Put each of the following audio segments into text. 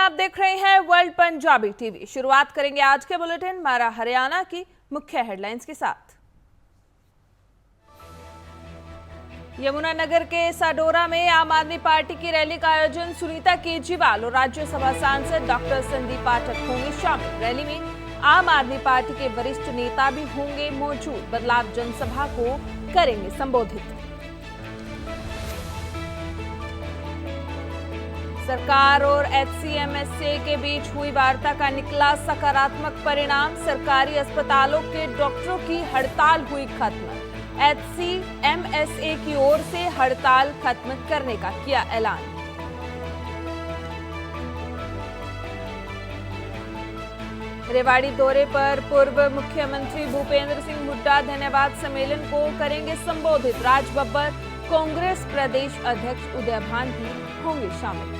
आप देख रहे हैं वर्ल्ड पंजाबी टीवी। शुरुआत करेंगे आज के बुलेटिन मारा हरियाणा की मुख्य हेडलाइंस के साथ। यमुनानगर के साडोरा में आम आदमी पार्टी की रैली का आयोजन। सुनीता केजरीवाल और राज्यसभा सांसद डॉक्टर संदीप पाठक होंगे शामिल। रैली में आम आदमी पार्टी के वरिष्ठ नेता भी होंगे मौजूद। बदलाव जनसभा को करेंगे संबोधित। सरकार और एचसीएमएसए के बीच हुई वार्ता का निकला सकारात्मक परिणाम। सरकारी अस्पतालों के डॉक्टरों की हड़ताल हुई खत्म। एचसीएमएसए की ओर से हड़ताल खत्म करने का किया ऐलान। रेवाड़ी दौरे पर पूर्व मुख्यमंत्री भूपेंद्र सिंह हुड्डा धन्यवाद सम्मेलन को करेंगे संबोधित। राज बब्बर, कांग्रेस प्रदेश अध्यक्ष उदय भान भी होंगे शामिल।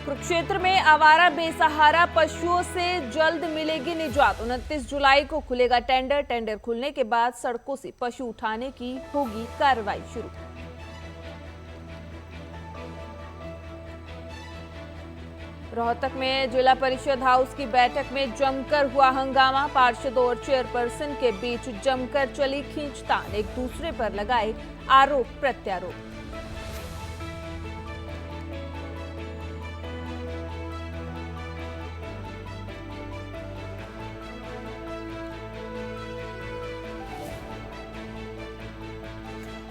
कुरुक्षेत्र में आवारा बेसहारा पशुओं से जल्द मिलेगी निजात। 29 जुलाई को खुलेगा टेंडर खुलने के बाद सड़कों से पशु उठाने की होगी कार्रवाई शुरू। रोहतक में जिला परिषद हाउस की बैठक में जमकर हुआ हंगामा। पार्षदों और चेयरपर्सन के बीच जमकर चली खींचतान। एक दूसरे पर लगाए आरोप प्रत्यारोप।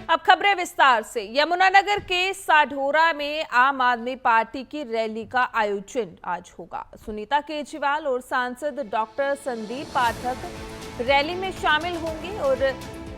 अब खबरें विस्तार से। यमुनानगर के साढौरा में आम आदमी पार्टी की रैली का आयोजन आज होगा। सुनीता केजरीवाल और सांसद डॉक्टर संदीप पाठक रैली में शामिल होंगे और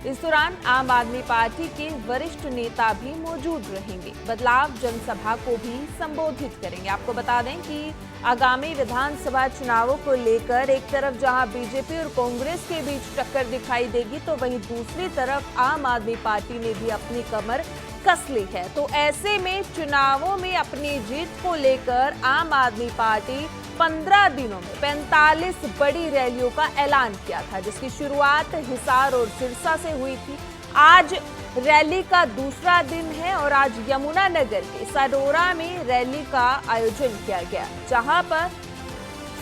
इस दौरान आम आदमी पार्टी के वरिष्ठ नेता भी मौजूद रहेंगे। बदलाव जनसभा को भी संबोधित करेंगे। आपको बता दें कि आगामी विधानसभा चुनावों को लेकर एक तरफ जहां बीजेपी और कांग्रेस के बीच टक्कर दिखाई देगी, तो वहीं दूसरी तरफ आम आदमी पार्टी ने भी अपनी कमर कस ली है। तो ऐसे में चुनावों में अपनी जीत को लेकर आम आदमी पार्टी 15 दिनों में 45 बड़ी रैलियों का ऐलान किया था, जिसकी शुरुआत हिसार और सिरसा से हुई थी। आज रैली का दूसरा दिन है और आज यमुनानगर के साडौरा में रैली का आयोजन किया गया, जहां पर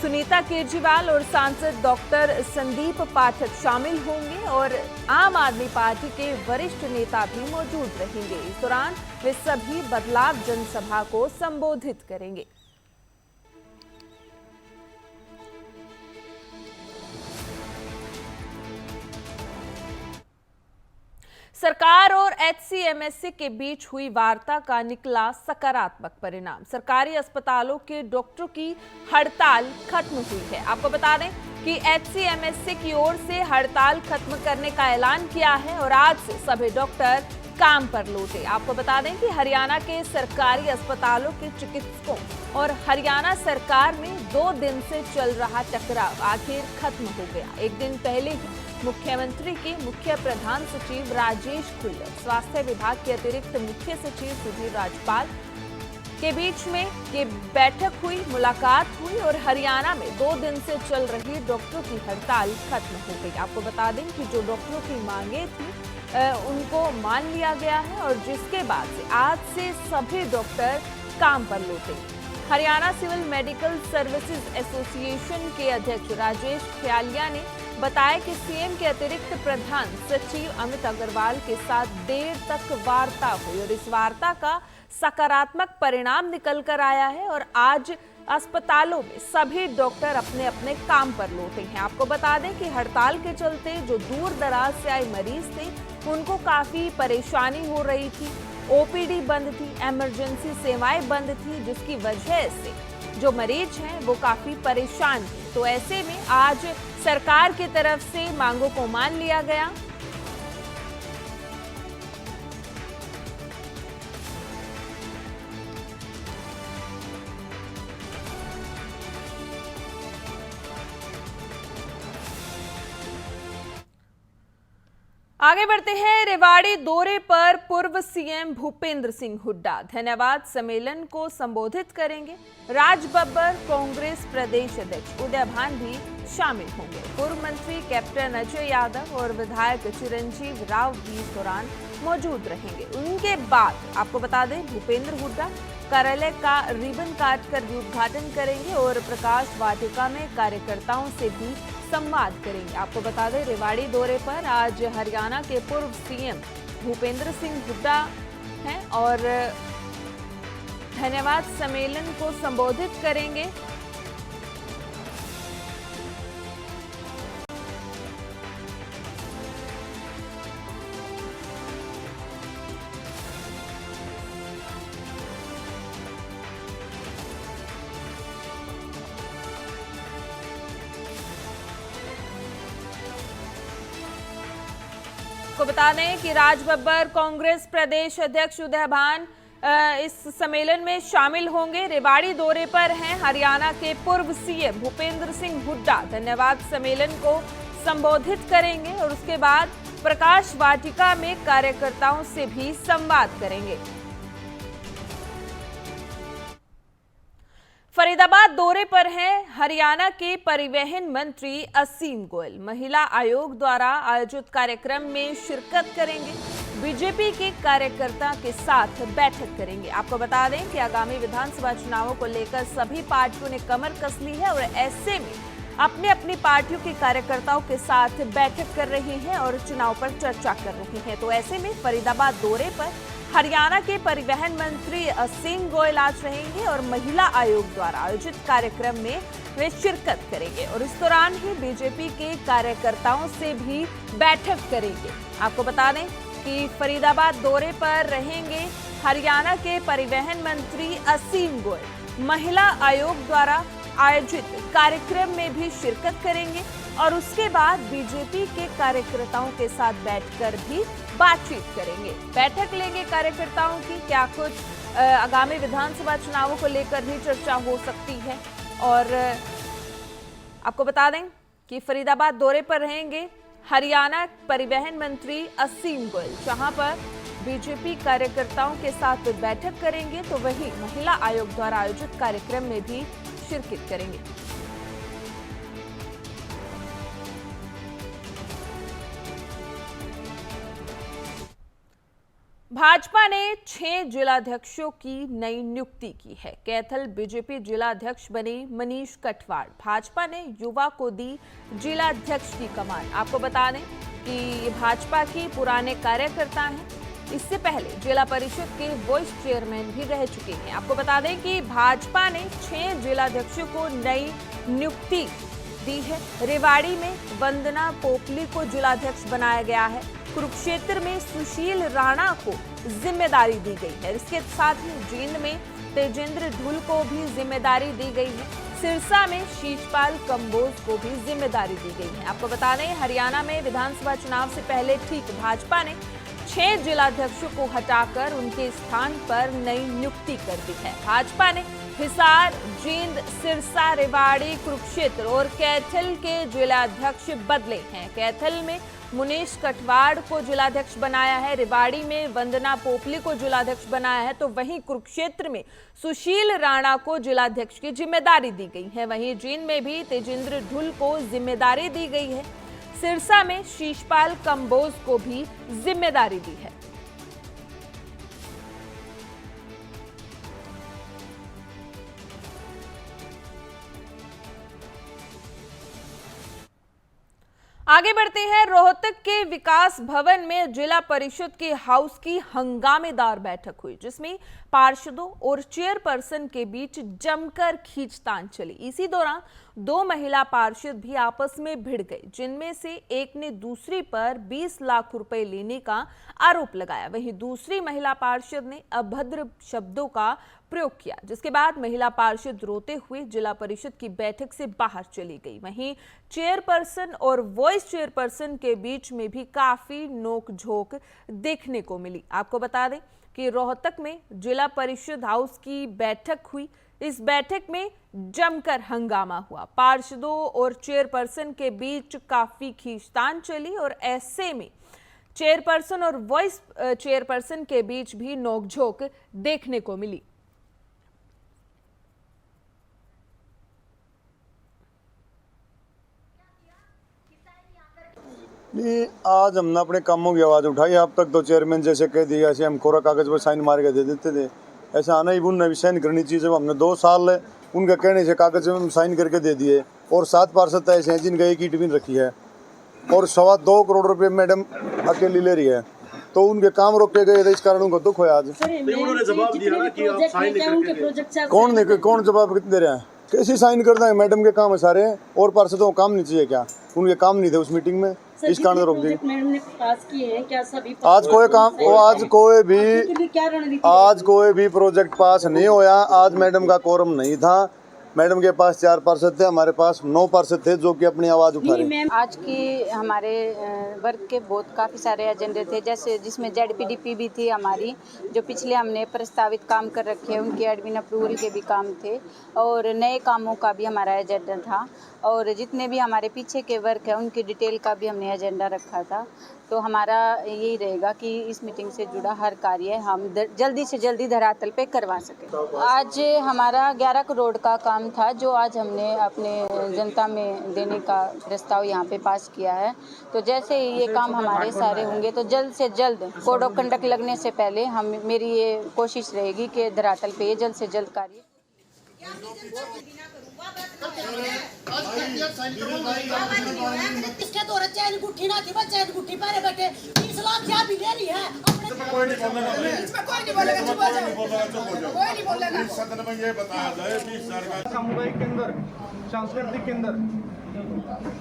सुनीता केजरीवाल और सांसद डॉक्टर संदीप पाठक शामिल होंगे और आम आदमी पार्टी के वरिष्ठ नेता भी मौजूद रहेंगे। इस दौरान वे सभी बदलाव जनसभा को संबोधित करेंगे। सरकार और एचसीएमएसए के बीच हुई वार्ता का निकला सकारात्मक परिणाम। सरकारी अस्पतालों के डॉक्टरों की हड़ताल खत्म हुई है। आपको बता दें कि एचसीएमएसए की ओर से हड़ताल खत्म करने का ऐलान किया है और आज से सभी डॉक्टर काम पर लौटे। आपको बता दें कि हरियाणा के सरकारी अस्पतालों के चिकित्सकों और हरियाणा सरकार में 2 दिन से चल रहा टकराव आखिर खत्म हो गया। एक दिन पहले ही मुख्यमंत्री के मुख्य प्रधान सचिव राजेश खुल्लर, स्वास्थ्य विभाग के अतिरिक्त मुख्य सचिव सुधीर राजपाल के बीच में ये बैठक हुई, मुलाकात हुई और हरियाणा में 2 दिन से चल रही डॉक्टरों की हड़ताल खत्म हो गई। आपको बता दें कि जो डॉक्टरों की मांगे थी उनको मान लिया गया है और जिसके बाद से आज से सभी डॉक्टर काम पर लौटे। Haryana civil medical services association के अध्यक्ष राजेश ख्यालिया ने बताया कि सीएम के अतिरिक्त प्रधान सचिव अमित अग्रवाल के साथ देर तक वार्ता हुई और इस वार्ता का सकारात्मक परिणाम निकल कर आया है और आज अस्पतालों में सभी डॉक्टर अपने अपने काम पर लौटे हैं। आपको बता दें कि हड़ताल के चलते जो दूर दराज से आए मरीज थे उनको काफी परेशानी हो रही थी। ओपीडी बंद थी, इमरजेंसी सेवाएं बंद थी, जिसकी वजह से जो मरीज हैं वो काफी परेशान थे। तो ऐसे में आज सरकार की तरफ से मांगों को मान लिया गया। आगे बढ़ते हैं। रेवाड़ी दौरे पर पूर्व सीएम भूपेंद्र सिंह हुड्डा धन्यवाद सम्मेलन को संबोधित करेंगे। राजबब्बर कांग्रेस प्रदेश अध्यक्ष उदय भान भी शामिल होंगे। पूर्व मंत्री कैप्टन अजय यादव और विधायक चिरंजीव राव भी इस दौरान मौजूद रहेंगे। उनके बाद आपको बता दें, भूपेंद्र हुड्डा कार्यालय का रिबन काटकर भी उद्घाटन करेंगे और प्रकाश वाटिका में कार्यकर्ताओं से भी संवाद करेंगे। आपको बता दें, रेवाड़ी दौरे पर आज हरियाणा के पूर्व सीएम भूपेंद्र सिंह हुड्डा हैं और धन्यवाद सम्मेलन को संबोधित करेंगे। को बता दें कि राजबब्बर कांग्रेस प्रदेश अध्यक्ष उदय भान इस सम्मेलन में शामिल होंगे। रेवाड़ी दौरे पर हैं हरियाणा के पूर्व सीएम भूपेंद्र सिंह हुड्डा धन्यवाद सम्मेलन को संबोधित करेंगे और उसके बाद प्रकाश वाटिका में कार्यकर्ताओं से भी संवाद करेंगे। फरीदाबाद दौरे पर हैं हरियाणा के परिवहन मंत्री असीम गोयल। महिला आयोग द्वारा आयोजित कार्यक्रम में शिरकत करेंगे। बीजेपी के कार्यकर्ता के साथ बैठक करेंगे। आपको बता दें कि आगामी विधानसभा चुनावों को लेकर सभी पार्टियों ने कमर कस ली है और ऐसे में अपनी अपनी पार्टियों के कार्यकर्ताओं के साथ बैठक कर रही हैं और चुनाव पर चर्चा कर रही हैं। तो ऐसे में फरीदाबाद दौरे पर हरियाणा के परिवहन मंत्री असीम गोयल आज रहेंगे और महिला आयोग द्वारा आयोजित कार्यक्रम में वे शिरकत करेंगे और इस दौरान ही बीजेपी के कार्यकर्ताओं से भी बैठक करेंगे। आपको बता दें कि फरीदाबाद दौरे पर रहेंगे हरियाणा के परिवहन मंत्री असीम गोयल। महिला आयोग द्वारा आयोजित कार्यक्रम में भी शिरकत करेंगे और उसके बाद बीजेपी के कार्यकर्ताओं के साथ बैठकर भी बातचीत करेंगे। बैठक लेंगे कार्यकर्ताओं की, क्या कुछ आगामी विधानसभा चुनावों को लेकर भी चर्चा हो सकती है। और आपको बता दें कि फरीदाबाद दौरे पर रहेंगे हरियाणा परिवहन मंत्री असीम गोयल, जहां पर बीजेपी कार्यकर्ताओं के साथ बैठक करेंगे तो वही महिला आयोग द्वारा आयोजित कार्यक्रम में भी शिरकत करेंगे। भाजपा ने 6 जिलाध्यक्षों की नई नियुक्ति की है। कैथल बीजेपी जिलाध्यक्ष बने मनीष कटवाड़। भाजपा ने युवा को दी जिलाध्यक्ष की कमान। आपको बता दें कि ये भाजपा के पुराने कार्यकर्ता हैं। इससे पहले जिला परिषद के वाइस चेयरमैन भी रह चुके हैं। आपको बता दें कि भाजपा ने 6 जिलाध्यक्षों को नई नियुक्ति दी है। रेवाड़ी में वंदना पोपली को जिलाध्यक्ष बनाया गया है। कुरुक्षेत्र में सुशील राणा को जिम्मेदारी दी गई है। इसके साथ ही जींद में तेजेंद्र ढुल को भी जिम्मेदारी दी गई है। सिरसा में शीशपाल कंबोज को भी जिम्मेदारी दी गई है। आपको बता दें, हरियाणा में विधानसभा चुनाव से पहले ठीक भाजपा ने 6 जिलाध्यक्षों को हटाकर उनके स्थान पर नई नियुक्ति कर दी है। भाजपा ने हिसार, जींद, सिरसा, रेवाड़ी, कुरुक्षेत्र और कैथल के जिलाध्यक्ष बदले हैं। कैथल में मनीष कटवाड़ को जिलाध्यक्ष बनाया है। रेवाड़ी में वंदना पोपली को जिलाध्यक्ष बनाया है तो वहीं कुरुक्षेत्र में सुशील राणा को जिलाध्यक्ष की जिम्मेदारी दी गई है। वहीं जींद में भी तेजेंद्र ढुल को जिम्मेदारी दी गई है। सिरसा में शीशपाल कंबोज को भी जिम्मेदारी दी है। आगे बढ़ते हैं। रोहतक के विकास भवन में जिला परिषद के हाउस की हंगामेदार बैठक हुई, जिसमें पार्षदों और चेयरपर्सन के बीच जमकर खींचतान चली। इसी दौरान 2 महिला पार्षद भी आपस में भिड़ गए, जिनमें से एक ने दूसरी पर 20 लाख रुपए लेने का आरोप लगाया। वहीं दूसरी महिला पार्षद ने अभद्र शब्दों का प्रयोग किया, जिसके बाद महिला पार्षद रोते हुए जिला परिषद की बैठक से बाहर चली गई। वहीं चेयरपर्सन और वाइस चेयरपर्सन के बीच में भी काफी नोकझोंक देखने को मिली। आपको बता दें कि रोहतक में जिला परिषद हाउस की बैठक हुई। इस बैठक में जमकर हंगामा हुआ। पार्षदों और चेयरपर्सन के बीच काफी खींचतान चली और ऐसे में चेयरपर्सन और वाइस चेयरपर्सन के बीच भी नोकझोंक देखने को मिली। नहीं, आज हमने अपने कामों की आवाज़ उठाई। अब तक तो चेयरमैन जैसे कह दिया, ऐसे हम कोरा कागज़ पर साइन मार के दे देते थे। ऐसा आना ही उनने भी साइन करनी चाहिए। जब हमने 2 साल उनके कहने से कागज़ में साइन करके दे दिए और 7 पार्षद ऐसे हैं जिनका एक ईंट भी नहीं रखी है और 2.25 करोड़ रुपये मैडम अकेली ले रही है, तो उनके काम रोके गए थे। इस कारण उनको दुख हुआ आज। उन्होंने जवाब दिया ना कि आप साइन नहीं कौन जवाब दे रहे हैं? कैसे साइन कर देंगे? मैडम के काम है सारे, और पार्षदों को काम नहीं चाहिए क्या? उनके काम नहीं थे उस मीटिंग में, इस कारण रोक दी। आज कोई भी प्रोजेक्ट पास नहीं होया। आज मैडम का कोरम नहीं था। मैडम के पास 4 पार्षद थे, हमारे पास 9 पार्षद थे जो कि अपनी आवाज उठा रहे। आज की हमारे वर्क के काफ़ी सारे एजेंडे थे, जैसे जिसमें ZPDP भी थी हमारी, जो पिछले हमने प्रस्तावित काम कर रखे हैं, उनके एडमिन अप्रूवल के भी काम थे और नए कामों का भी हमारा एजेंडा था, और जितने भी हमारे पीछे के वर्क है उनकी डिटेल का भी हमने एजेंडा रखा था। तो हमारा यही रहेगा कि इस मीटिंग से जुड़ा हर कार्य हम जल्दी से जल्दी धरातल पे करवा सकें। आज हमारा 11 करोड़ का काम था जो आज हमने अपने जनता में देने का प्रस्ताव यहाँ पे पास किया है। तो जैसे ही ये काम हमारे सारे होंगे तो जल्द से जल्द कोड ऑफ कंडक्ट लगने से पहले मेरी ये कोशिश रहेगी कि धरातल पे ये जल्द से जल्द कार्य। इसके तो चैन गुट्ठी ना थी, चैन गुट्ठी पारे बैठे 20 लाख क्या भी ले ली है। कोई नहीं बोलेगा। सदन में ये बताया जाए 20,000 का सामुदायिक केंद्र, सांस्कृतिक केंद्र,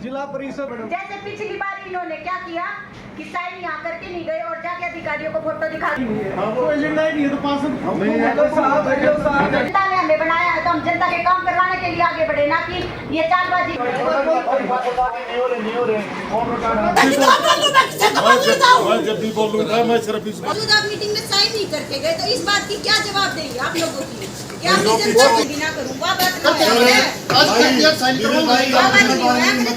जिला परिषद। जैसे पिछली बार इन्होंने क्या किया कि साइन यहाँ करके नहीं गए और जाके अधिकारियों को फोटो दिखा दी। वो एजेंडा ही नहीं है तो पास जनता ने हमें बनाया है तो हम जनता के काम करवाने के लिए आगे बढ़े, ना कि ये चालबाजी। जब भी बोलूंगा मैं सिर्फ इस मौजूदा मीटिंग में साइन नहीं करके गए तो इस बात की क्या जवाब देंगे आप लोगों की? क्या जनता को बिना करूँ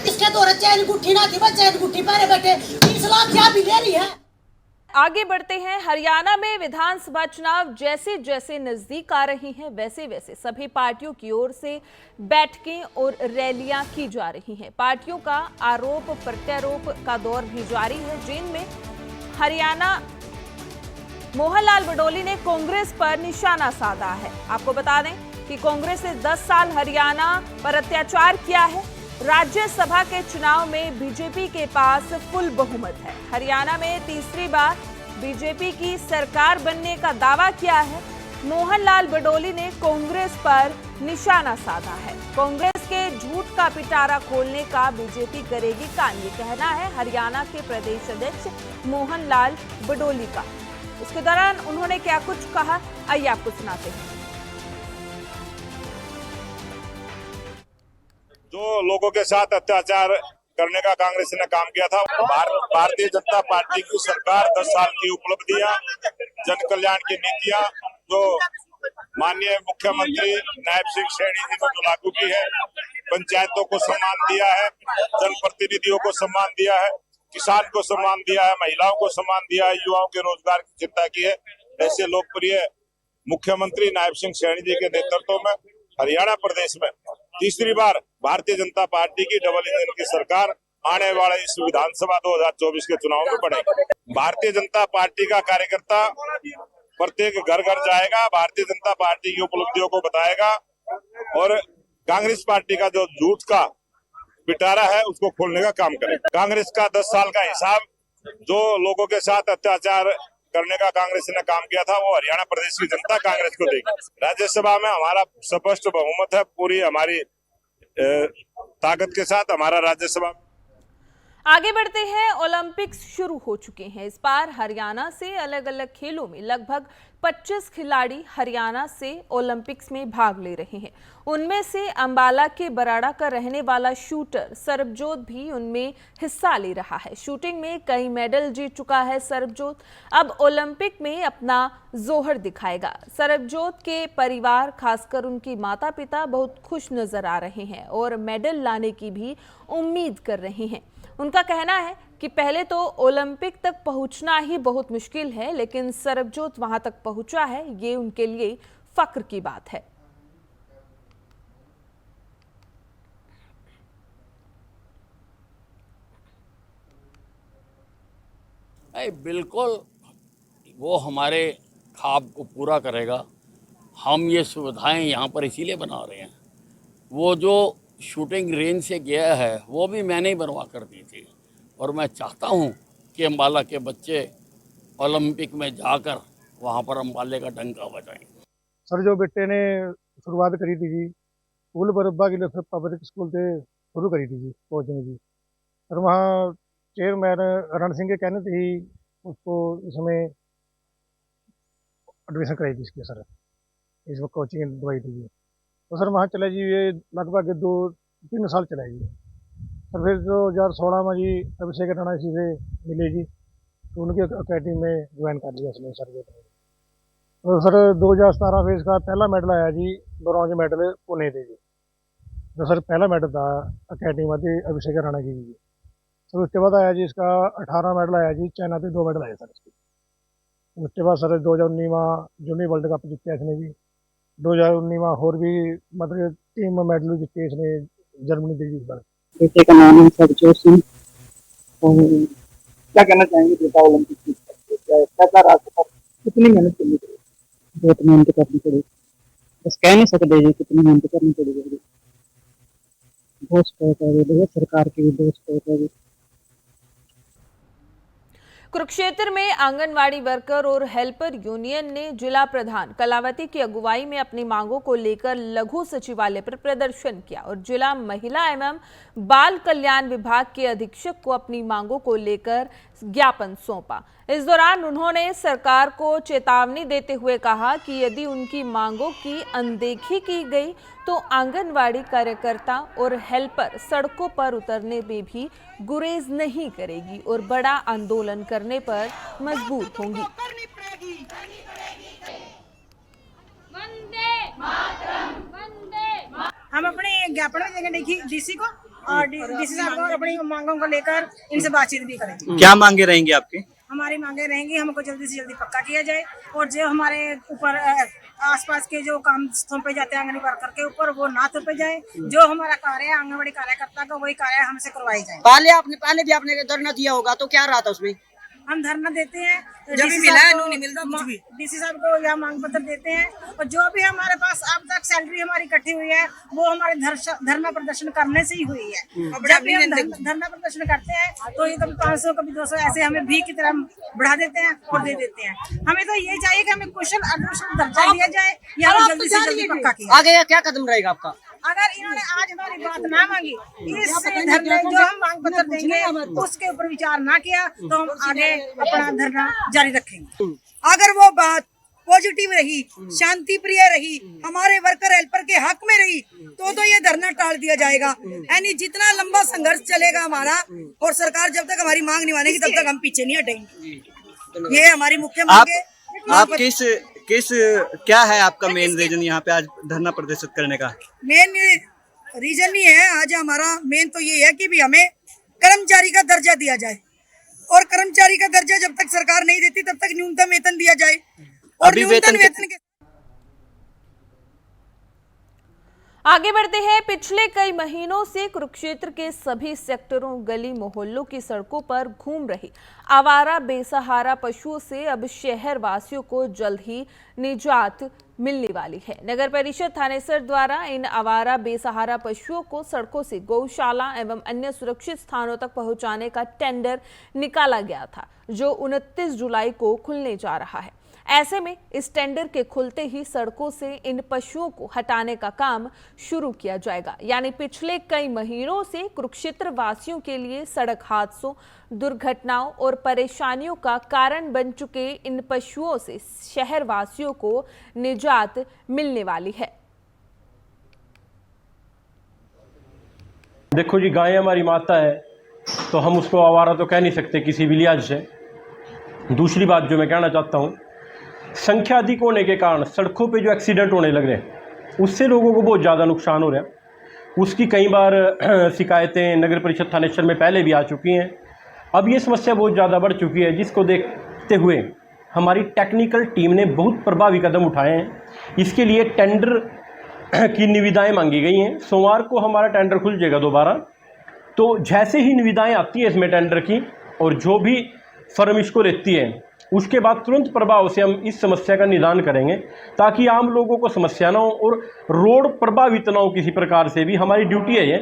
इसके तो चैन गुट्ठी ना थी, चैन गुट्ठी पारे बैठे 20 लाख क्या भी ले ली है। आगे बढ़ते हैं। हरियाणा में विधानसभा चुनाव जैसे जैसे नजदीक आ रही हैं, वैसे वैसे सभी पार्टियों की ओर से बैठकें और रैलियां की जा रही हैं। पार्टियों का आरोप प्रत्यारोप का दौर भी जारी है, जिनमें हरियाणा मोहनलाल बडोली ने कांग्रेस पर निशाना साधा है। आपको बता दें कि कांग्रेस ने 10 साल हरियाणा पर अत्याचार किया है। राज्यसभा के चुनाव में बीजेपी के पास फुल बहुमत है। हरियाणा में तीसरी बार बीजेपी की सरकार बनने का दावा किया है। मोहनलाल बडोली ने कांग्रेस पर निशाना साधा है। कांग्रेस के झूठ का पिटारा खोलने का बीजेपी करेगी काम, ये कहना है हरियाणा के प्रदेश अध्यक्ष मोहनलाल बडोली का। इसके दौरान उन्होंने क्या कुछ कहा, आइए आपको सुनाते हैं। जो लोगों के साथ अत्याचार करने का कांग्रेस ने काम किया था, भारतीय जनता पार्टी की सरकार 10 साल की उपलब्धियां, जन कल्याण की नीतियां जो माननीय मुख्यमंत्री नायब सिंह सैनी जी ने जो लागू की है, पंचायतों को सम्मान दिया है, जनप्रतिनिधियों को सम्मान दिया है, किसान को सम्मान दिया है, महिलाओं को सम्मान दिया है, युवाओं के रोजगार की चिंता की है। ऐसे लोकप्रिय मुख्यमंत्री नायब सिंह सैनी जी के नेतृत्व में हरियाणा प्रदेश में तीसरी बार भारतीय जनता पार्टी की डबल इंजन की सरकार आने वाले इस विधानसभा 2024 के चुनाव में बढ़ेगी। भारतीय जनता पार्टी का कार्यकर्ता प्रत्येक घर घर जाएगा, भारतीय जनता पार्टी की उपलब्धियों को बताएगा और कांग्रेस पार्टी का जो झूठ का पिटारा है उसको खोलने का काम करेगा। कांग्रेस का 10 साल का हिसाब जो लोगों के साथ अत्याचार करने का कांग्रेस ने काम किया था वो हरियाणा प्रदेश की जनता कांग्रेस को देगी। राज्यसभा में हमारा स्पष्ट बहुमत है, पूरी हमारी ताकत के साथ हमारा राज्यसभा। आगे बढ़ते हैं। ओलंपिक्स शुरू हो चुके हैं। इस बार हरियाणा से अलग अलग खेलों में लगभग 25 खिलाड़ी हरियाणा से ओलंपिक्स में भाग ले रहे हैं। उनमें से अंबाला के बराड़ा का रहने वाला शूटर सरबजोत भी उनमें हिस्सा ले रहा है। शूटिंग में कई मेडल जीत चुका है सरबजोत, अब ओलंपिक में अपना जोहर दिखाएगा। सरबजोत के परिवार, खासकर उनकी माता पिता बहुत खुश नजर आ रहे हैं और मेडल लाने की भी उम्मीद कर रहे हैं। उनका कहना है कि पहले तो ओलंपिक तक पहुंचना ही बहुत मुश्किल है, लेकिन सरबजोत वहां तक पहुंचा है, ये उनके लिए फक्र की बात है। नहीं, बिल्कुल वो हमारे ख्वाब को पूरा करेगा। हम ये सुविधाएं यहाँ पर इसीलिए बना रहे हैं। वो जो शूटिंग रेंज से गया है वो भी मैंने ही बनवा कर दी थी, और मैं चाहता हूँ कि अंबाला के बच्चे ओलंपिक में जाकर वहाँ पर अंबाले का डंका बजाएं। सर जो बेटे ने शुरुआत करी थी जी, स्कूल बरब्बा की फिर पब्लिक स्कूल से शुरू करी थी जी कोचिंग जी। सर वहाँ चेयरमैन रण सिंह के कहने से ही उसको इसमें एडमिशन कराई थी इसकी सर, इस वक्त कोचिंग दवाई थी जी। तो सर वहाँ चला जी, ये लगभग 2-3 साल चला जी। सर फिर 2016 में जी अभिषेक राणा जी से मिले जी, तो उनके अकेडमी में ज्वाइन कर लिया इसने सर। तो सर 2017 में इसका पहला मेडल आया जी, ब्रॉन्ज मेडल पुणे से जी। जो सर पहला मेडल था अकेडमी में अभिषेक राणा की जी। सर उसके बाद आया जी इसका 18 मेडल आया जी, चाइना पे 2 मेडल आए सर इसके। उसके बाद सर 2019 में जूनियर वर्ल्ड कप जीता इसने जी। 2019 में और भी मतलब टीम में मेडल जीते इसने, जर्मनी दी जी इस बार। बेटे का नाम है सरबजोत सिंह। और क्या कहना चाहेंगे बेटा ओलंपिक में क्या रहा सफर, कितनी मेहनत करनी पड़ी? बहुत मेहनत करनी पड़ी, बस कह नहीं सकते जी कितनी मेहनत करनी पड़ी। बहुत सपोर्ट है, सरकार की भी बहुत सपोर्ट है। कुरुक्षेत्र में आंगनवाड़ी वर्कर और हेल्पर यूनियन ने जिला प्रधान कलावती की अगुवाई में अपनी मांगों को लेकर लघु सचिवालय पर प्रदर्शन किया और जिला महिला एवं बाल कल्याण विभाग के अधीक्षक को अपनी मांगों को लेकर ज्ञापन सौंपा। इस दौरान उन्होंने सरकार को चेतावनी देते हुए कहा कि यदि उनकी मांगों की अनदेखी की गई तो आंगनवाड़ी कार्यकर्ता और हेल्पर सड़कों पर उतरने में भी गुरेज नहीं करेगी और बड़ा आंदोलन करने पर मजबूर होंगी। हम अपने ज्ञापन में देंगे देखिए डीसी को, और डीसी साहब को अपनी मांगों को लेकर इनसे बातचीत भी करेंगे। क्या मांगे रहेंगी आपकी? हमारी मांगे रहेंगी हमको जल्दी से जल्दी पक्का किया जाए, और जो हमारे ऊपर आसपास के जो काम थोपे जाते हैं आंगनबाड़ी वर्कर के ऊपर वो ना थोपे जाए। जो हमारा कार्य है आंगनबाड़ी कार्यकर्ता का वही कार्य हमसे करवाई जाए। पहले भी आपने धरना दिया होगा, तो क्या रहा था उसमें? हम धरना देते हैं, जब भी मिला है नहीं मिलता कुछ भी। डीसी साहब को या मांग पत्र देते हैं, और जो भी हमारे पास अब तक सैलरी हमारी इकट्ठी हुई है वो हमारे धरना प्रदर्शन करने से ही हुई है। जब भी हम धरना प्रदर्शन करते हैं तो ये कभी 500 कभी 200 ऐसे हमें भी की तरह बढ़ा देते हैं और दे देते हैं। हमें तो ये चाहिए कि हमें कुशल अग्रसर दर्जा दिया जाए या जल्दी से जल्दी पक्का किया। आगे क्या कदम रहेगा आपका? अगर इन्होंने आज हमारी बात ना मांगी, इस धरने जो हम मांग पत्र देंगे उसके ऊपर विचार ना किया तो हम आगे अपना धरना जारी रखेंगे। अगर वो बात पॉजिटिव रही, शांति प्रिय रही, हमारे वर्कर हेल्पर के हक में रही, तो ये धरना टाल दिया जाएगा। यानी जितना लंबा संघर्ष चलेगा हमारा, और सरकार जब तक हमारी मांग नहीं मानेगी तब तक हम पीछे नहीं हटेंगे। ये हमारी मुख्य मांग है। आप किस क्या है आपका मेन रीजन यहाँ पे आज धरना प्रदर्शित करने का? मेन रीजन नहीं है आज हमारा, मेन तो ये है कि भी हमें कर्मचारी का दर्जा दिया जाए, और कर्मचारी का दर्जा जब तक सरकार नहीं देती तब तक न्यूनतम वेतन दिया जाए। और न्यूनतम वेतन के आगे बढ़ते हैं। पिछले कई महीनों से कुरुक्षेत्र के सभी सेक्टरों, गली मोहल्लों की सड़कों पर घूम रही आवारा बेसहारा पशुओं से अब शहर वासियों को जल्द ही निजात मिलने वाली है। नगर परिषद थानेसर द्वारा इन आवारा बेसहारा पशुओं को सड़कों से गौशाला एवं अन्य सुरक्षित स्थानों तक पहुंचाने का टेंडर निकाला गया था, जो 29 जुलाई को खुलने जा रहा है। ऐसे में इस टेंडर के खुलते ही सड़कों से इन पशुओं को हटाने का काम शुरू किया जाएगा। यानी पिछले कई महीनों से कुरुक्षेत्र वासियों के लिए सड़क हादसों, दुर्घटनाओं और परेशानियों का कारण बन चुके इन पशुओं से शहर वासियों को निजात मिलने वाली है। देखो जी, गाय हमारी माता है तो हम उसको आवारा तो कह नहीं सकते किसी भी लिहाज से। दूसरी बात जो मैं कहना चाहता हूँ, संख्या अधिक होने के कारण सड़कों पे जो एक्सीडेंट होने लग रहे हैं उससे लोगों को बहुत ज़्यादा नुकसान हो रहा है। उसकी कई बार शिकायतें नगर परिषद थानेश्वर में पहले भी आ चुकी हैं। अब ये समस्या बहुत ज़्यादा बढ़ चुकी है, जिसको देखते हुए हमारी टेक्निकल टीम ने बहुत प्रभावी कदम उठाए हैं। इसके लिए टेंडर की निविदाएं मांगी गई हैं। सोमवार को हमारा टेंडर खुल जाएगा दोबारा। तो जैसे ही निविदाएं आती है इसमें टेंडर की और जो भी फर्म इसको लेती है उसके बाद तुरंत प्रभाव से हम इस समस्या का निदान करेंगे, ताकि आम लोगों को समस्या ना हो और रोड प्रभावित ना हो किसी प्रकार से भी। हमारी ड्यूटी है ये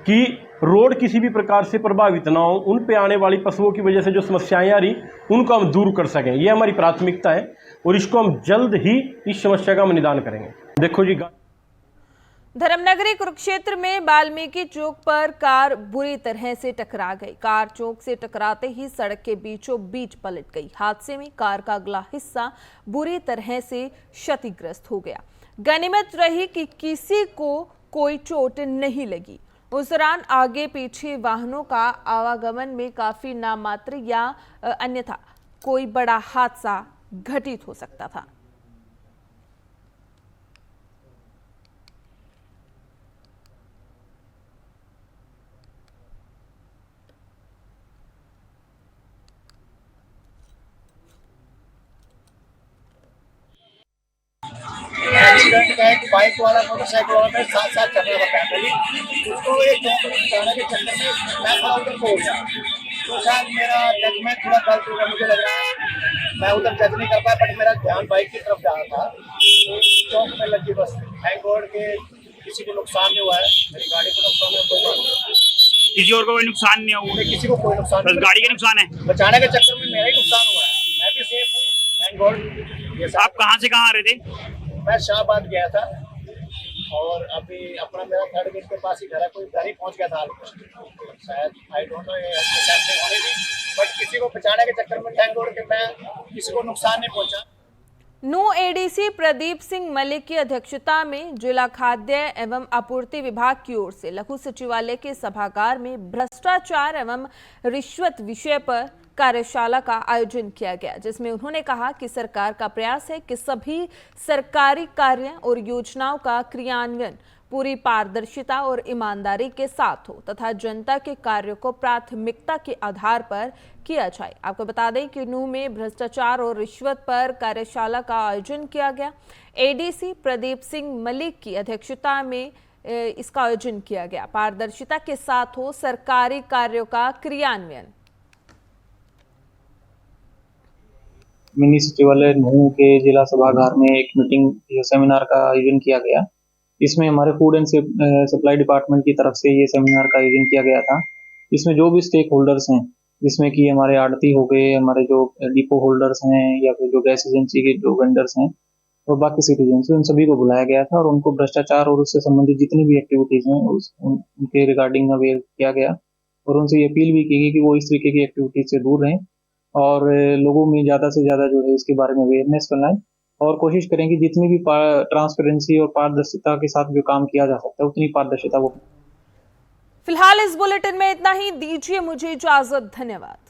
कि रोड किसी भी प्रकार से प्रभावित ना हो, उन पे आने वाली पशुओं की वजह से जो समस्याएं आ रही उनको हम दूर कर सकें। ये हमारी प्राथमिकता है और इसको हम जल्द ही इस समस्या का हम निदान करेंगे। देखो जी, धर्मनगरी कुरुक्षेत्र में वाल्मीकि चौक पर कार बुरी तरह से टकरा गई। कार चौक से टकराते ही सड़क के बीचों बीच पलट गई। हादसे में कार का अगला हिस्सा बुरी तरह से क्षतिग्रस्त हो गया। गनीमत रही कि किसी को कोई चोट नहीं लगी। उस दौरान आगे पीछे वाहनों का आवागमन में काफी नामात्र या अन्यथा कोई बड़ा हादसा घटित हो सकता था। एक्सीडेंट का है कि बाइक वाला मोटरसाइकिल वाला मेरे साथ साथ चल रहा था फैमिली, उसको एक चौक में जाने के चक्कर में मैं थोड़ा उधर को हो गया। तो शायद मेरा जजमेंट थोड़ा गलत हो गया, मुझे लग रहा है। मैं उधर जज नहीं कर पाया, बट मेरा ध्यान बाइक की तरफ जा रहा था। तो चौक में लगी बस। थैंक गॉड के किसी को नुकसान नहीं हुआ है, मेरी गाड़ी को नुकसान है, कोई बात नहीं। किसी और को कोई नुकसान नहीं हुआ? किसी को कोई नुकसान बस गाड़ी का नुकसान है। बचाने के चक्कर में मेरा ही नुकसान हुआ है। मैं भी सेफ हूँ, थैंक गॉड। आप कहाँ से कहाँ आ रहे थे? मैं शाहबाद गया था और अभी अपना मेरा थर्ड गेट के पास ही घर है, कोई घर ही पहुंच गया था शायद, आई डोंट नो ये होने थी, बट किसी को बचाने के चक्कर में थैंक गॉड कि मैं किसी को नुकसान नहीं पहुंचा। नू एडीसी प्रदीप सिंह मलिक की अध्यक्षता में जिला खाद्य एवं आपूर्ति विभाग की ओर से लघु सचिवालय के सभागार में भ्रष्टाचार एवं रिश्वत विषय पर कार्यशाला का आयोजन किया गया, जिसमें उन्होंने कहा कि सरकार का प्रयास है कि सभी सरकारी कार्य और योजनाओं का क्रियान्वयन पूरी पारदर्शिता और ईमानदारी के साथ हो तथा जनता के कार्यों को प्राथमिकता के आधार पर किया जाए। आपको बता दें कि नूह में भ्रष्टाचार और रिश्वत पर कार्यशाला का आयोजन किया गया। एडीसी प्रदीप सिंह मलिक की अध्यक्षता में इसका आयोजन किया गया। पारदर्शिता के साथ हो सरकारी कार्यों का क्रियान्वयन। मिनी सचिवालय नूह के जिला सभागार में एक मीटिंग या सेमिनार का आयोजन किया गया। इसमें हमारे फूड एंड सप्लाई डिपार्टमेंट की तरफ से ये सेमिनार का आयोजन किया गया था। इसमें जो भी स्टेक होल्डर्स हैं, जिसमें कि हमारे आड़ती हो गए, हमारे जो डिपो होल्डर्स हैं या फिर जो गैस एजेंसी के जो वेंडर्स हैं और बाकी सिटीजन्स, उन सभी को बुलाया गया था और उनको भ्रष्टाचार और उससे संबंधित जितनी भी एक्टिविटीज हैं उनके रिगार्डिंग अवेयर किया गया और उनसे ये अपील भी की गई कि वो इस तरीके की एक्टिविटीज से दूर रहें और लोगों में ज़्यादा से ज़्यादा जो है इसके बारे में अवेयरनेस फैलाएं और कोशिश करें कि जितनी भी ट्रांसपेरेंसी और पारदर्शिता के साथ जो काम किया जा सकता है उतनी पारदर्शिता वो। फिलहाल इस बुलेटिन में इतना ही। दीजिए मुझे इजाजत। धन्यवाद।